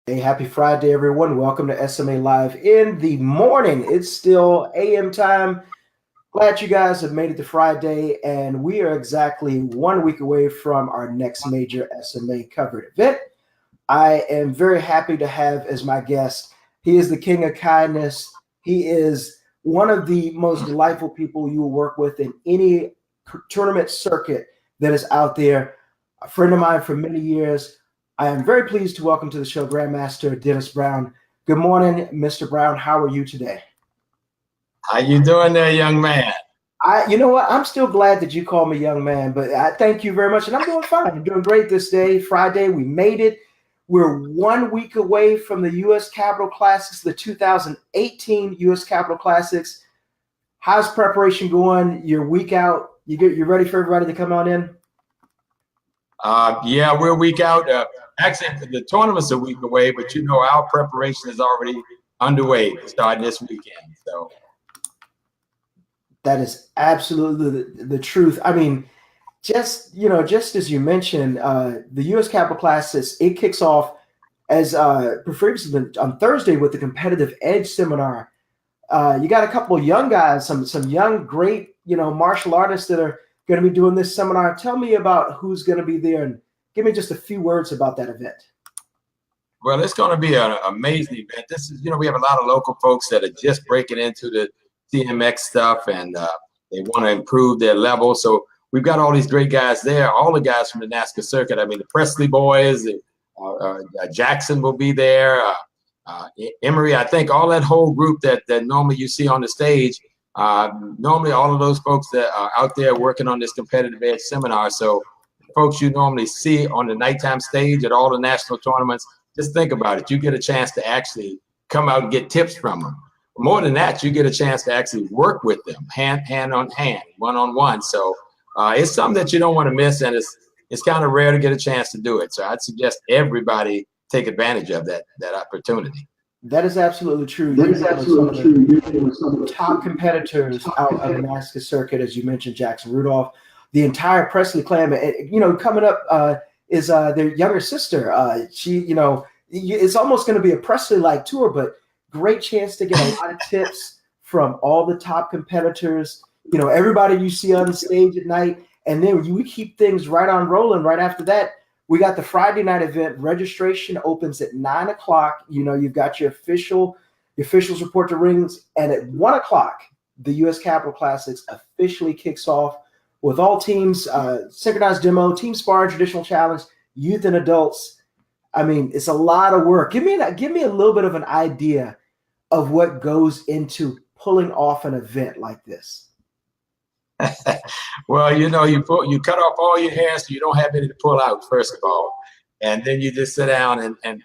Hey, happy Friday, everyone. Welcome to SMA Live in the morning. It's still AM time. Glad you guys have made it to Friday, and we are exactly 1 week away from our next major SMA covered event. I am very happy to have as my guest. He is the king of kindness. He is one of the most delightful people you will work with in any tournament circuit that is out there. A friend of mine for many years. I am very pleased to welcome to the show Grandmaster Dennis Brown. Good morning, Mr. Brown. How are you today? How you doing there, young man? You know what? I'm still glad that you call me young man, but I thank you very much, and I'm doing fine. I'm doing great this day, Friday. We made it. We're 1 week away from the U.S. Capitol Classics, the 2018 U.S. Capitol Classics. How's preparation going? Your week out? You're ready for everybody to come on in? Yeah, we're a week out. Actually, the tournament's a week away, but our preparation is already underway starting this weekend. So that is absolutely the truth. I mean, just as you mentioned, the U.S. Capitol Classics, it kicks off as previously on Thursday with the Competitive Edge Seminar. You got a couple of young guys, some young, great, martial artists that are going to be doing this seminar. Tell me about who's going to be there and give me just a few words about that event. Well, it's going to be an amazing event. This is, we have a lot of local folks that are just breaking into the CMX stuff, and they want to improve their level. So we've got all these great guys there, all the guys from the NASCAR circuit. I mean, the Presley boys, Jackson will be there, Emory. I think all that whole group that normally you see on the stage. Normally, all of those folks that are out there working on this competitive edge seminar. So folks you normally see on the nighttime stage at all the national tournaments, just think about it. You get a chance to actually come out and get tips from them. More than that, you get a chance to actually work with them, hand on hand, one-on-one. So it's something that you don't want to miss, and it's kind of rare to get a chance to do it. So I'd suggest everybody take advantage of that opportunity. That is absolutely true. That is absolutely true. You're dealing with some of the top competitors out on the NASCAR circuit, as you mentioned, Jackson Rudolph, the entire Presley clan. Coming up is their younger sister. It's almost going to be a Presley-like tour, but great chance to get a lot of tips from all the top competitors. Everybody you see on the stage at night, and then we keep things right on rolling. Right after that, we got the Friday night event. Registration opens at 9 o'clock. You've got your officials report to rings, and at 1 o'clock, the U.S. Capitol Classics officially kicks off with all teams, synchronized demo, team spar, traditional challenge, youth and adults. I mean, it's a lot of work. Give me a little bit of an idea of what goes into pulling off an event like this. Well, you cut off all your hair so you don't have any to pull out, first of all. And then you just sit down and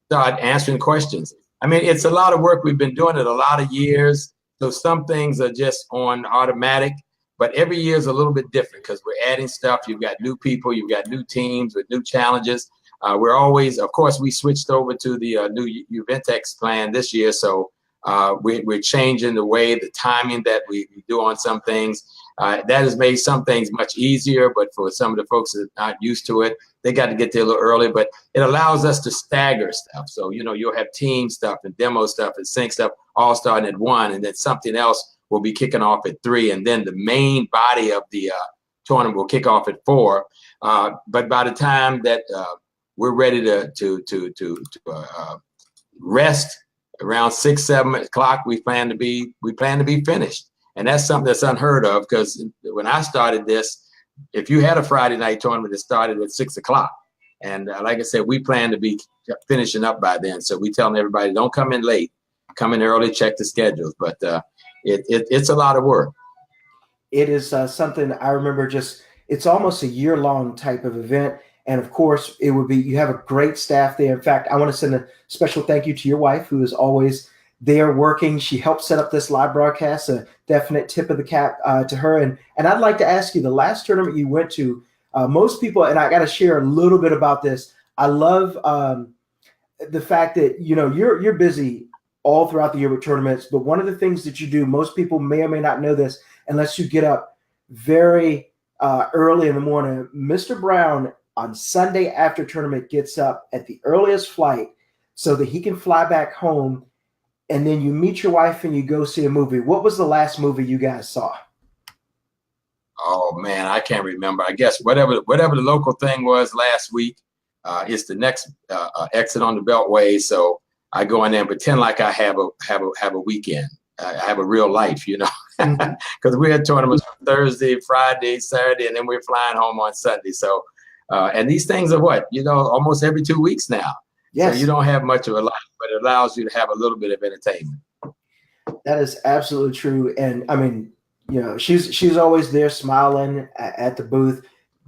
start answering questions. I mean, it's a lot of work. We've been doing it a lot of years. So some things are just on automatic, but every year is a little bit different because we're adding stuff. You've got new people, you've got new teams with new challenges. We're always, of course, we switched over to the new Uventex plan this year. So we're changing the way, the timing that we do on some things. That has made some things much easier, but for some of the folks that are not used to it, they got to get there a little early. But it allows us to stagger stuff. So, you'll have team stuff and demo stuff and sync stuff all starting at 1, and then something else will be kicking off at 3, and then the main body of the tournament will kick off at 4. But by the time that we're ready to rest around 6, 7 o'clock, we plan to be finished. And that's something that's unheard of, because when I started this, if you had a Friday night tournament, it started at 6 o'clock. And like I said, we plan to be finishing up by then. So we telling everybody, don't come in late, come in early, check the schedules. But it's a lot of work. It is something I remember it's almost a year-long type of event. And of course, you have a great staff there. In fact, I want to send a special thank you to your wife, who is always there working. She helped set up this live broadcast, a definite tip of the cap to her. And I'd like to ask you, the last tournament you went to, most people, and I got to share a little bit about this. I love the fact that, you're busy all throughout the year with tournaments, but one of the things that you do, most people may or may not know this, unless you get up very early in the morning. Mr. Brown on Sunday after tournament gets up at the earliest flight so that he can fly back home, and then you meet your wife and you go see a movie. What was the last movie you guys saw? Oh man, I can't remember. I guess whatever the local thing was last week, it's the next exit on the Beltway. So I go in there and pretend like I have a weekend. I have a real life, you know, because we had tournaments Thursday, Friday, Saturday, and then we're flying home on Sunday. So, and these things are what, you know, almost every 2 weeks now. Yes. So you don't have much of a life, but it allows you to have a little bit of entertainment. That is absolutely true. And I mean, you know, she's always there smiling at the booth,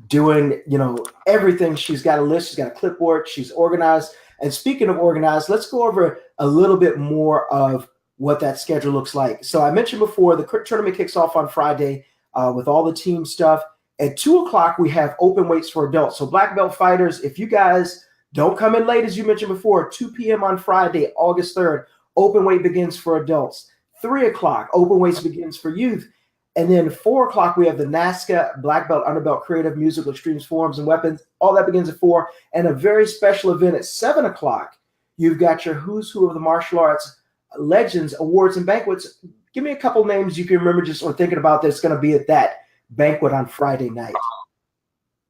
doing, you know, everything. She's got a list, she's got a clipboard, she's organized. And speaking of organized, let's go over a little bit more of what that schedule looks like. So I mentioned before, the tournament kicks off on Friday with all the team stuff. At 2 o'clock, we have open weights for adults. So black belt fighters, if you guys don't come in late, as you mentioned before, 2 p.m. on Friday, August 3rd, open weight begins for adults. 3 o'clock, open weights begins for youth. And then 4 o'clock, we have the NASCA Black Belt, Underbelt, Creative, Musical, Extremes, Forums, and Weapons. All that begins at 4. And a very special event at 7 o'clock, you've got your Who's Who of the Martial Arts Legends, Awards, and Banquets. Give me a couple names you can remember just or thinking about that's going to be at that banquet on Friday night.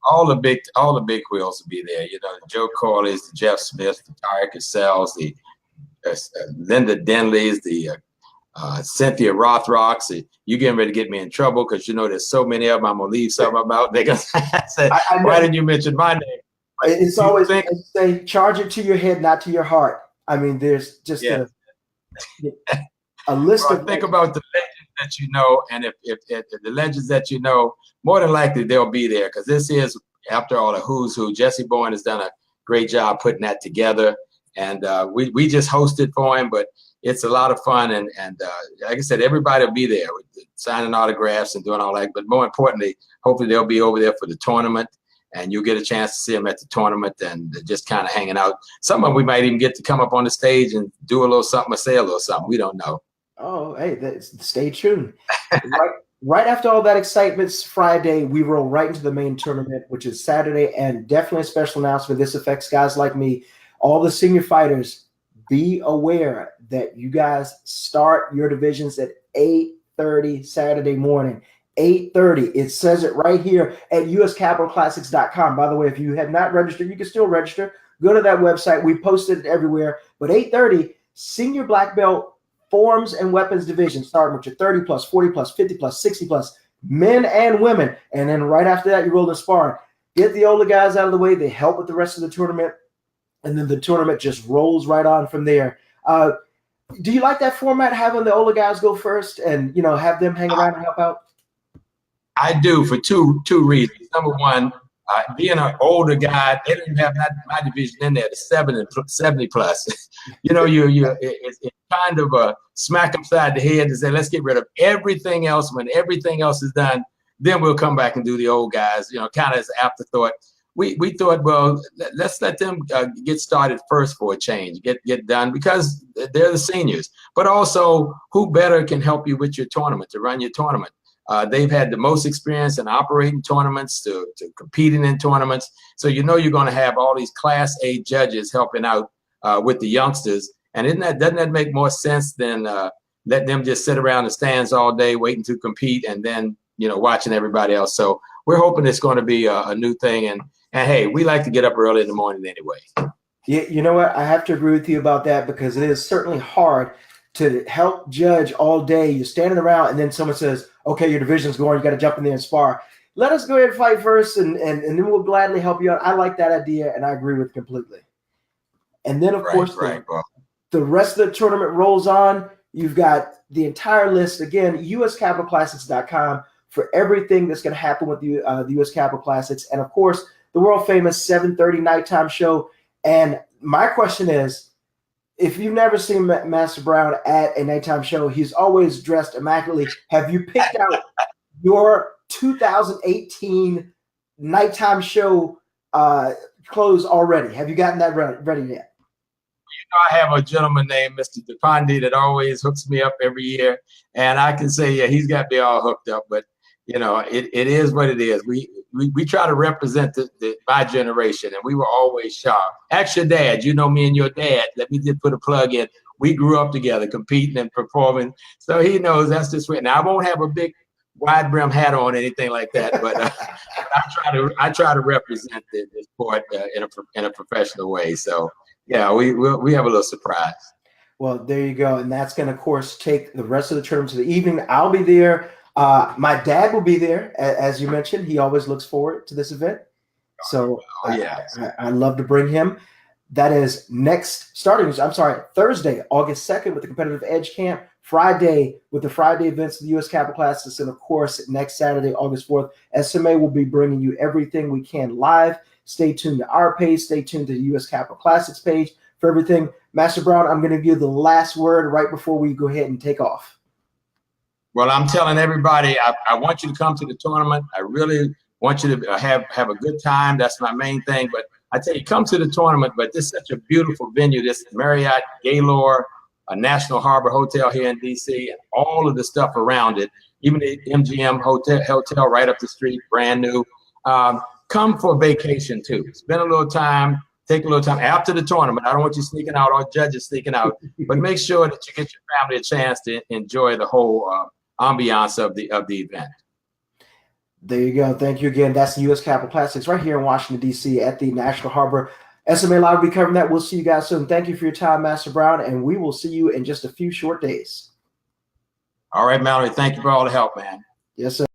All the big wheels will be there. You know, the Joe Corleys, the Jeff Smiths, the Tyreek Cassells, the Linda Denleys, the Cynthia Rothrocks. You getting ready to get me in trouble because you know there's so many of them. I'm gonna leave some of them out. They're gonna say, why didn't you mention my name? It's always say charge it to your head, not to your heart. I mean, there's just a list of think about the legends that you know, and if the legends that you know, more than likely they'll be there because this is, after all, a who's who. Jesse Bourne has done a great job putting that together, and we just hosted for him, but it's a lot of fun, and like I said, everybody will be there signing autographs and doing all that. But more importantly, hopefully they'll be over there for the tournament, and you'll get a chance to see them at the tournament and just kind of hanging out. Some of them we might even get to come up on the stage and do a little something or say a little something. We don't know. Oh, hey, stay tuned. Right after all that excitement's Friday, we roll right into the main tournament, which is Saturday, and definitely a special announcement. This affects guys like me, all the senior fighters. Be aware that you guys start your divisions at 8:30 Saturday morning. 8:30. It says it right here at uscapitalclassics.com. By the way, if you have not registered, you can still register. Go to that website. We posted it everywhere. But 8:30, senior black belt forms and weapons division, starting with your 30 plus, 40 plus, 50 plus, 60 plus, men and women. And then right after that, you roll the sparring. Get the older guys out of the way. They help with the rest of the tournament. And then the tournament just rolls right on from there. Do you like that format, having the older guys go first and, you know, have them hang around and help out? I do, for two reasons. Number one, being an older guy, they don't even have my division in there, the 70 plus. You know, it's kind of a smack upside the head to say, let's get rid of everything else. When everything else is done, then we'll come back and do the old guys, you know, kind of as an afterthought. We thought, well, let's let them get started first for a change, get done, because they're the seniors. But also, who better can help you with your tournament, to run your tournament? They've had the most experience in operating tournaments, to competing in tournaments. So you know you're going to have all these Class A judges helping out with the youngsters. And doesn't that make more sense than let them just sit around the stands all day waiting to compete and then, you know, watching everybody else? So we're hoping it's going to be a new thing. And hey, we like to get up early in the morning anyway. Yeah, you know what? I have to agree with you about that, because it is certainly hard to help judge all day. You're standing around and then someone says, okay, your division's going, you got to jump in there and spar. Let us go ahead and fight first, and then we'll gladly help you out. I like that idea, and I agree with it completely. And then, of course, the rest of the tournament rolls on. You've got the entire list. Again, uscapitalclassics.com for everything that's going to happen with the US Capital Classics. And, of course, the world-famous 7:30 nighttime show. And my question is, if you've never seen Master Brown at a nighttime show, he's always dressed immaculately. Have you picked out your 2018 nighttime show clothes already? Have you gotten that ready yet? You know, I have a gentleman named Mr. DePondi that always hooks me up every year. And I can say, yeah, he's got me all hooked up. But, you know, it is what it is. We try to represent my generation, and we were always sharp. Ask your dad. You know me and your dad. Let me just put a plug in. We grew up together, competing and performing, so he knows that's just right. Now I won't have a big wide brim hat on, anything like that, but I try to represent the sport in a professional way. So yeah, we have a little surprise. Well, there you go, and that's going to, of course, take the rest of the tournament to the evening. I'll be there. My dad will be there, as you mentioned. He always looks forward to this event. So I love to bring him. That is Thursday, August 2nd with the Competitive Edge Camp, Friday with the Friday events of the U.S. Capital Classics, and of course, next Saturday, August 4th, SMA will be bringing you everything we can live. Stay tuned to our page. Stay tuned to the U.S. Capital Classics page for everything. Master Brown, I'm going to give you the last word right before we go ahead and take off. Well, I'm telling everybody, I want you to come to the tournament. I really want you to have a good time. That's my main thing. But I tell you, come to the tournament. But this is such a beautiful venue. This Marriott Gaylord, a National Harbor Hotel here in D.C., and all of the stuff around it. Even the MGM hotel right up the street, brand new. Come for vacation too. Spend a little time. Take a little time after the tournament. I don't want you sneaking out or judges sneaking out, but make sure that you get your family a chance to enjoy the whole ambiance of the event. There you go. Thank you again. That's the U.S. Capital Classics right here in Washington, D.C. at the National Harbor. SMA Live will be covering that. We'll see you guys soon. Thank you for your time, Master Brown, and we will see you in just a few short days. All right, Mallory. Thank you for all the help, man. Yes, sir.